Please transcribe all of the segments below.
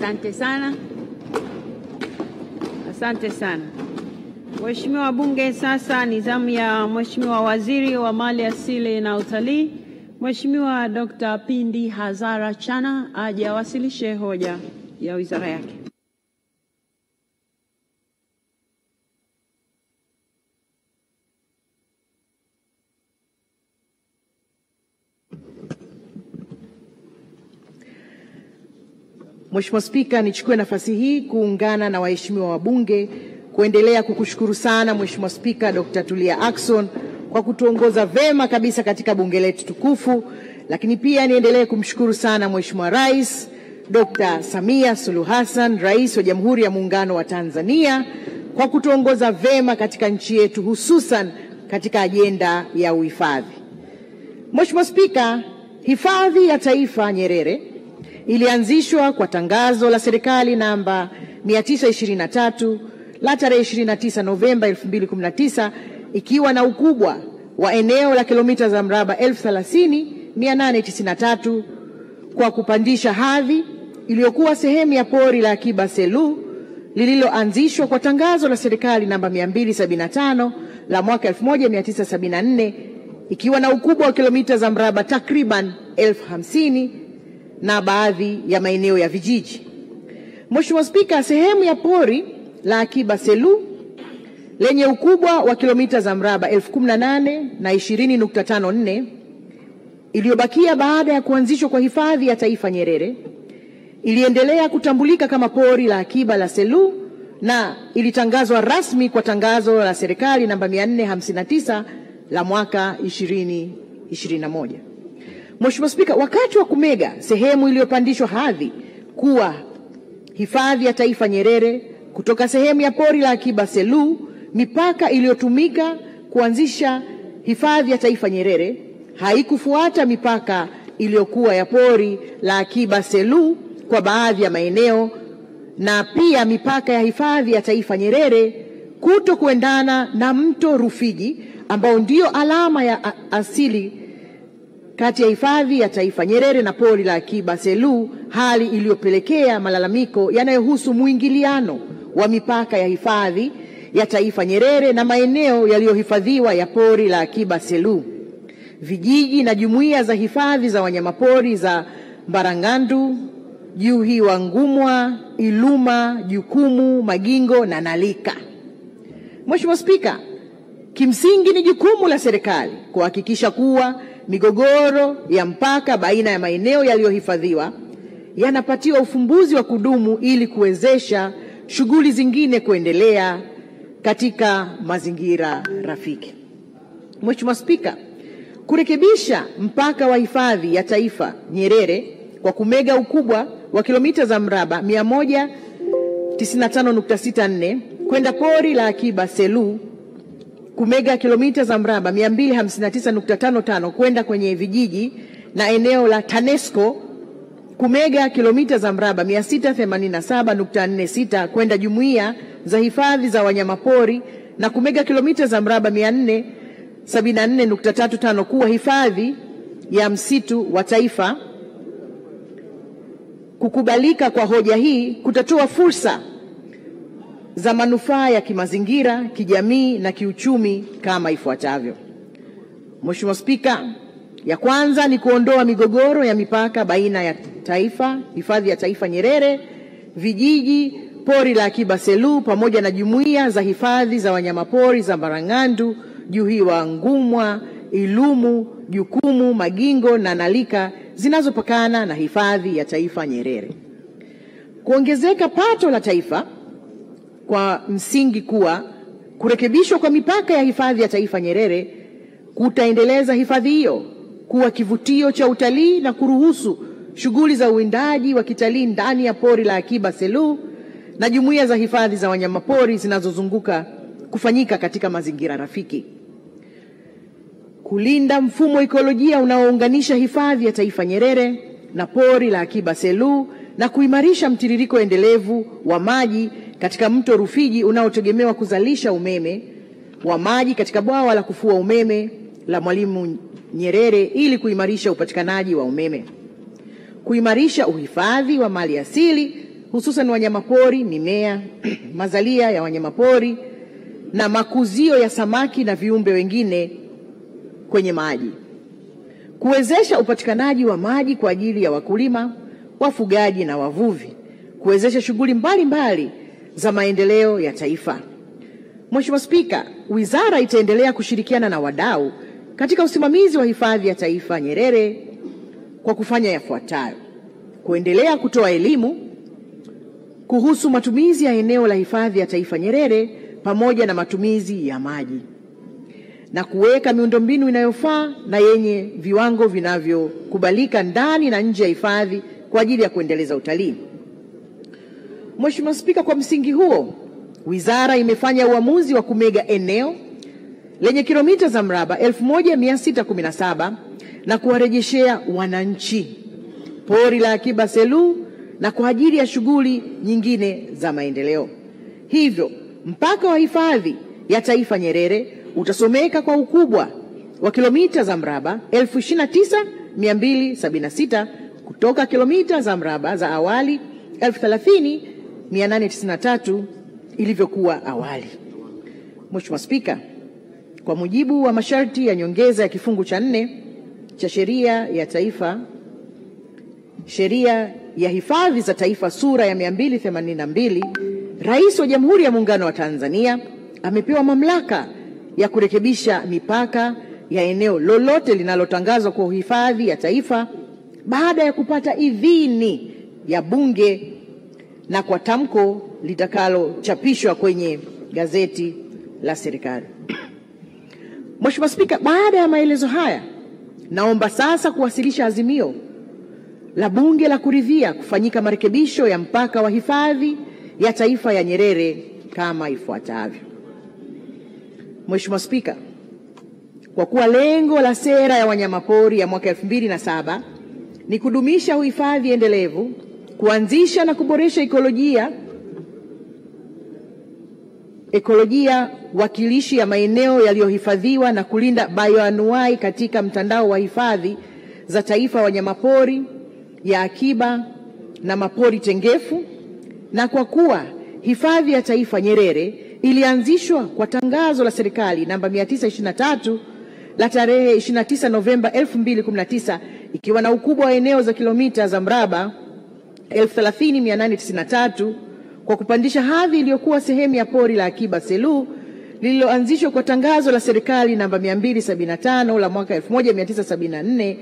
Asante sana. Asante sana. Mheshimiwa wabunge, sasa ni zamu ya Mheshimiwa Waziri wa Mali Asili na Utalii, Mheshimiwa Dr. Pindi Hazara Chana aje awasilishe hoja ya wizara yake. Mheshimiwa Spika, nichukue nafasi hii kuungana na waheshimiwa wabunge kuendelea kukushukuru sana Mheshimiwa Spika Dr. Tulia Ackson kwa kutuongoza vema kabisa katika bunge letu tukufu, lakini pia niendelee kumshukuru sana Mheshimiwa Rais Dr. Samia Suluhu Hassan, Rais wa Jamhuri ya Muungano wa Tanzania, kwa kutuongoza vema katika nchi yetu, hususan katika ajenda ya uhifadhi. Mheshimiwa Spika, Hifadhi ya Taifa Nyerere ilianzishwa kwa tangazo la serikali namba 923 la tarehe 29 Novemba 2019 ikiwa na ukubwa wa eneo la kilomita za mraba 30,893 kwa kupandisha hadhi iliyokuwa sehemu ya pori la akiba Selous lililoanzishwa kwa tangazo la serikali namba 275 la mwaka 1974 ikiwa na ukubwa wa kilomita za mraba takriban 50,000 na baadhi ya maeneo ya vijiji. Mheshimiwa Spika, sehemu ya pori la akiba Selous lenye ukubwa wa kilomita za mraba 18,000 na 20.54 iliyobakia baada ya kuanzishwa kwa Hifadhi ya Taifa Nyerere iliendelea kutambulika kama pori la akiba la Selous na ilitangazwa rasmi kwa tangazo la serikali namba 459 la mwaka 2021. Mheshimiwa Spika, wakati wa kumega sehemu iliyopandishwa hadhi kuwa Hifadhi ya Taifa Nyerere kutoka sehemu ya pori la akiba Selous, mipaka iliyotumika kuanzisha Hifadhi ya Taifa Nyerere haikufuata mipaka iliyokuwa ya pori la akiba Selous kwa baadhi ya maeneo, na pia mipaka ya Hifadhi ya Taifa Nyerere kuto kuendana na mto Rufiji ambao ndio alama ya asili kati ya Hifadhi ya Taifa Nyerere na pori la akiba Selous, hali iliyopelekea malalamiko yanayohusu muingiliano wa mipaka ya Hifadhi ya Taifa Nyerere na maeneo yaliyohifadhiwa ya pori la akiba Selous. Vijiji na jumuiya za hifadhi za wanyamapori za Mbarangandu, Juhi wa Ngumwa, Iluma, Jukumu, Magingo na Nalika. Mheshimiwa Spika, kimsingi ni jukumu la serikali kuhakikisha kuwa migogoro ya mpaka baina ya maeneo yaliyohifadhiwa yanapatiwa ufumbuzi wa kudumu ili kuwezesha shughuli zingine kuendelea katika mazingira rafiki. Mheshimiwa Spika, kurekebisha mpaka wa Hifadhi ya Taifa Nyerere kwa kumega ukubwa wa kilomita za mraba 195.64 kwenda pori la akiba Selous kumega kilomita za mraba 259.55 kwenda kwenye vijiji na eneo la TANESCO kumega kilomita za mraba 687.46 kwenda jumuiya za hifadhi za wanyamapori na kumega kilomita za mraba 474.35 kuwa hifadhi ya msitu wa taifa. Kukubalika kwa hoja hii kutatoa fursa za manufaa ya kimazingira, kijamii na kiuchumi kama ifuatavyo. Mheshimiwa Spika, ya kwanza ni kuondoa migogoro ya mipaka baina ya taifa, Hifadhi ya Taifa Nyerere, vijiji, pori la akiba Selous pamoja na jumuiya za hifadhi za wanyamapori za Mbarangandu, Juhi wa Ngumwa, Ilumu, Jukumu, Magingo na Nalika zinazopakana na Hifadhi ya Taifa Nyerere. Kuongezeka pato la taifa kwa msingi kuwa kurekebishwa kwa mipaka ya Hifadhi ya Taifa Nyerere kutaendeleza hifadhi hiyo kuwa kivutio cha utalii na kuruhusu shughuli za uwindaji wa kitalii ndani ya pori la akiba Selous na jumuiya za hifadhi za wanyamapori zinazozunguka kufanyika katika mazingira rafiki. Kulinda mfumo ekolojia unaounganisha Hifadhi ya Taifa Nyerere na pori la akiba Selous na kuimarisha mtiririko endelevu wa maji katika mto Rufiji unaotegemewa kuzalisha umeme wa maji katika bwawa la kufua umeme la Mwalimu Nyerere ili kuimarisha upatikanaji wa umeme. Kuimarisha uhifadhi wa mali asili hususan wanyamapori, mimea, mazalia ya wanyamapori na makuzio ya samaki na viumbe wengine kwenye maji. Kuwezesha upatikanaji wa maji kwa ajili ya wakulima, wafugaji na wavuvi. Kuwezesha shughuli mbalimbali za maendeleo ya taifa. Mheshimiwa Spika, wizara itaendelea kushirikiana na wadau katika usimamizi wa hifadhi ya taifa Nyerere kwa kufanya yafuatayo: kuendelea kutoa elimu kuhusu matumizi ya eneo la hifadhi ya taifa Nyerere pamoja na matumizi ya maji, na kuweka miundombinu inayofaa na yenye viwango vinavyokubalika ndani na nje ya hifadhi kwa ajili ya kuendeleza utalii. Mheshimiwa Spika, kwa msingi huo, wizara imefanya uamuzi wa kumega eneo lenye kilomita za mraba 1617 na kuwarejeshea wananchi pori la akiba Selous na kwa ajili ya shughuli nyingine za maendeleo. Hivyo, mpaka wa hifadhi ya taifa Nyerere utasomeka kwa ukubwa wa kilomita za mraba 29,276 kutoka kilomita za mraba za awali 30,893 ilivyokuwa awali. Mheshimiwa Spika, kwa mujibu wa masharti ya nyongeza ya kifungu cha 4 cha sheria ya hifadhi za taifa sura ya 282, Rais wa Jamhuri ya Muungano wa Tanzania amepewa mamlaka ya kurekebisha mipaka ya eneo lolote linalotangazwa kwa hifadhi ya taifa baada ya kupata idhini ya Bunge na kwa tamko litakalochapishwa kwenye gazeti la serikali. Mheshimiwa Spika, baada ya maelezo haya, naomba sasa kuwasilisha azimio la Bunge la kuridhia kufanyika marekebisho ya mpaka wa hifadhi ya taifa ya Nyerere kama ifuatavyo. Mheshimiwa Spika, kwa kuwa lengo la sera ya wanyamapori ya mwaka 2007 ni kudumisha uhifadhi endelevu, kuanzisha na kuboresha ekolojia wakilishi ya maeneo yaliyohifadhiwa na kulinda bioanuai katika mtandao wa hifadhi za taifa wanyamapori ya akiba na mapori tengefu, na kwa kuwa hifadhi ya taifa Nyerere ilianzishwa kwa tangazo la serikali namba 923 la tarehe 29 Novemba 2019 ikiwa na ukubwa wa eneo za kilomita za mraba 30,893 kwa kupandisha hadhi iliyokuwa sehemu ya pori la akiba Selous lililoanzishwa kwa tangazo la serikali namba 275 la mwaka 1974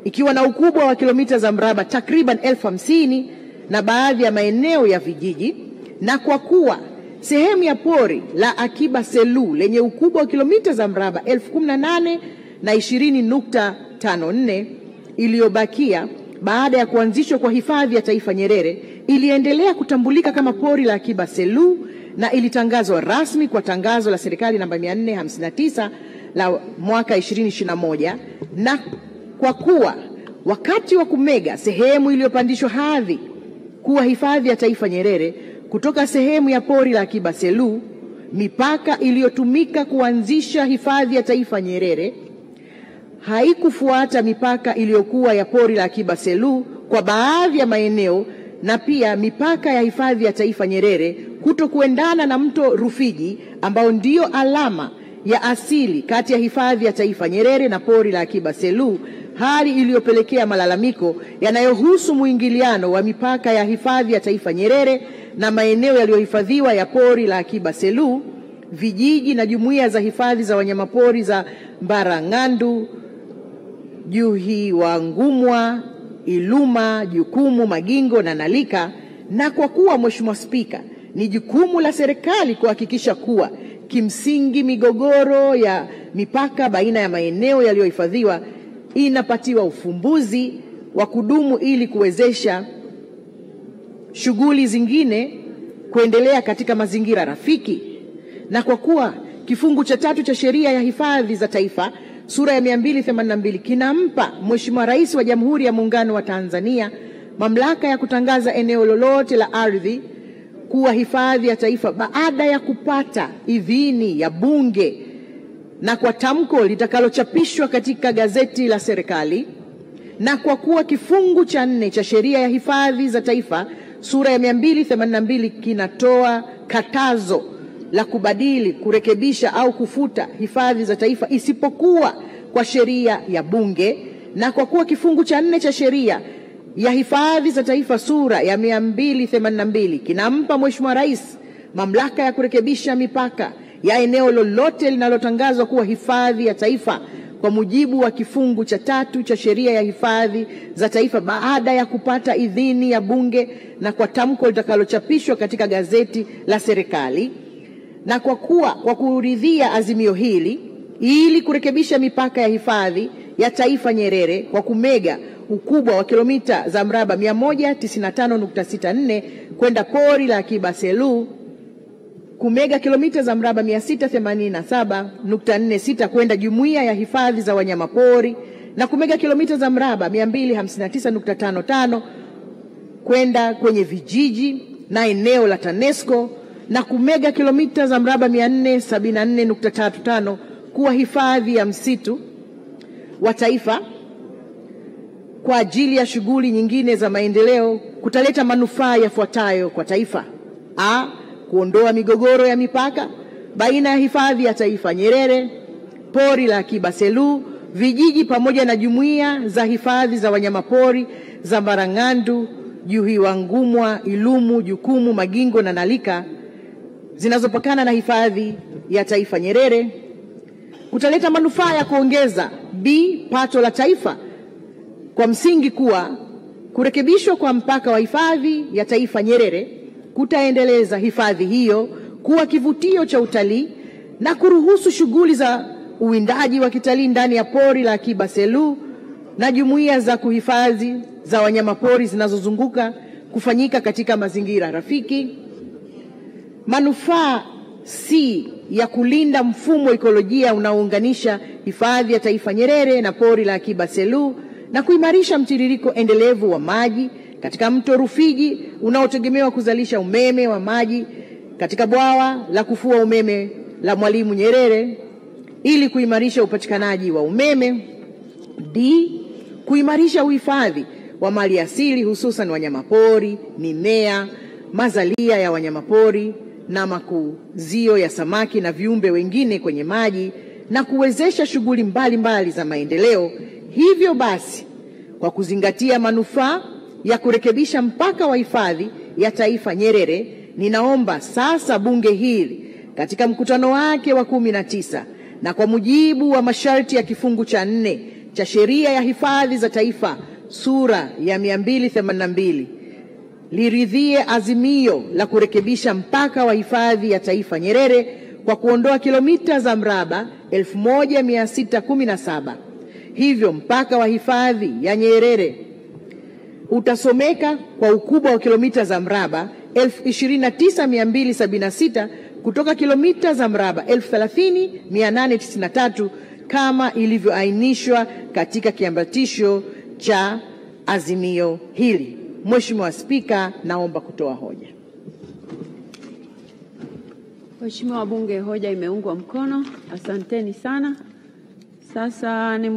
ikiwa na ukubwa wa kilomita za mraba takriban 50,000 na baadhi ya maeneo ya vijiji, na kwa kuwa sehemu ya pori la akiba Selous lenye ukubwa wa kilomita za mraba 18,020.54 iliyobakia baada ya kuanzishwa kwa hifadhi ya taifa Nyerere iliendelea kutambulika kama pori la akiba Selous na ilitangazwa rasmi kwa tangazo la serikali namba 459 la mwaka 2021, na kwa kuwa wakati wa kumega sehemu iliyopandishwa hadhi kuwa hifadhi ya taifa Nyerere kutoka sehemu ya pori la akiba Selous, mipaka iliyotumika kuanzisha hifadhi ya taifa Nyerere haikufuata mipaka iliyokuwa ya pori la akiba Selous kwa baadhi ya maeneo, na pia mipaka ya hifadhi ya taifa Nyerere kutokuendana na mto Rufiji ambao ndio alama ya asili kati ya hifadhi ya taifa Nyerere na pori la akiba Selous, hali iliyopelekea malalamiko yanayohusu muingiliano wa mipaka ya hifadhi ya taifa Nyerere na maeneo yaliyohifadhiwa ya pori la akiba Selous, vijiji na jumuiya za hifadhi za wanyamapori za Mbarang'andu, Juhiwangumwa, Iluma, Jukumu, Magingo na Nalika. Na kwa kuwa Mheshimiwa Spika, ni jukumu la serikali kuhakikisha kuwa kimsingi migogoro ya mipaka baina ya maeneo yaliyohifadhiwa inapatiwa ufumbuzi wa kudumu ili kuwezesha shughuli zingine kuendelea katika mazingira rafiki, na kwa kuwa kifungu cha 3 cha sheria ya hifadhi za taifa sura ya 282 kinampa Mheshimiwa Rais wa Jamhuri ya Muungano wa Tanzania mamlaka ya kutangaza eneo lolote la ardhi kuwa hifadhi ya taifa baada ya kupata idhini ya Bunge na kwa tamko litakalochapishwa katika gazeti la serikali, na kwa kuwa kifungu cha 4 cha sheria ya hifadhi za taifa sura ya 282 kinatoa katazo la kubadili, kurekebisha au kufuta hifadhi za taifa isipokuwa kwa sheria ya Bunge, na kwa kuwa kifungu cha 4 cha sheria ya hifadhi za taifa sura ya 282 kinampa Mheshimiwa Rais mamlaka ya kurekebisha mipaka ya eneo lolote linalotangazwa kuwa hifadhi ya taifa kwa mujibu wa kifungu cha 3 cha sheria ya hifadhi za taifa baada ya kupata idhini ya Bunge na kwa tamko litakalochapishwa katika gazeti la serikali, na kwa kuridhia azimio hili ili kurekebisha mipaka ya hifadhi ya taifa Nyerere kwa kumega ukubwa wa kilomita za mraba 195.64 kwenda pori la akiba Selous, kumega kilomita za mraba 687.46 kwenda jumuiya ya hifadhi za wanyamapori, na kumega kilomita za mraba 259.55 kwenda kwenye vijiji na eneo la TANESCO, na kumega kilomita za mraba 474.35 kuwa hifadhi ya msitu wa taifa kwa ajili ya shughuli nyingine za maendeleo, kutaleta manufaa yafuatayo kwa taifa: a, kuondoa migogoro ya mipaka baina ya hifadhi ya taifa Nyerere, pori la akiba Selous, vijiji pamoja na jumuiya za hifadhi za wanyamapori za Marang'andu, Juhiwangumwa, Ilumu, Jukumu, Magingo na Nalika zinazopakana na hifadhi ya taifa Nyerere. Kutaleta manufaa ya kuongeza b, pato la taifa kwa msingi kuwa kurekebishwa kwa mpaka wa hifadhi ya taifa Nyerere kutaendeleza hifadhi hiyo kuwa kivutio cha utalii na kuruhusu shughuli za uwindaji wa kitalii ndani ya pori la akiba Selous na jumuiya za kuhifadhi za wanyamapori zinazozunguka kufanyika katika mazingira rafiki. Manufaa si ya kulinda mfumo ekolojia unaounganisha hifadhi ya taifa Nyerere na pori la akiba Selous na kuimarisha mtiririko endelevu wa maji katika mto Rufiji unaotegemewa kuzalisha umeme wa maji katika bwawa la kufua umeme la Mwalimu Nyerere ili kuimarisha upatikanaji wa umeme. D, kuimarisha uhifadhi wa mali asili hususan wanyamapori, mimea, mazalia ya wanyamapori na makuzio ya samaki na viumbe wengine kwenye maji na kuwezesha shughuli mbalimbali za maendeleo. Hivyo basi, kwa kuzingatia manufaa ya kurekebisha mpaka wa hifadhi ya taifa Nyerere, ninaomba sasa Bunge hili katika mkutano wake wa 19 na kwa mujibu wa masharti ya kifungu cha 4 cha sheria ya hifadhi za taifa sura ya 282 liridhie azimio la kurekebisha mpaka wa hifadhi ya taifa Nyerere kwa kuondoa kilomita za mraba 1617. Hivyo mpaka wa hifadhi ya Nyerere utasomeka kwa ukubwa wa kilomita za mraba 29,276 kutoka kilomita za mraba 30,893 kama ilivyoainishwa katika kiambatisho cha azimio hili. Mheshimiwa Spika, naomba kutoa hoja. Mheshimiwa wabunge, hoja imeungwa mkono. Asanteni sana. Sasa ni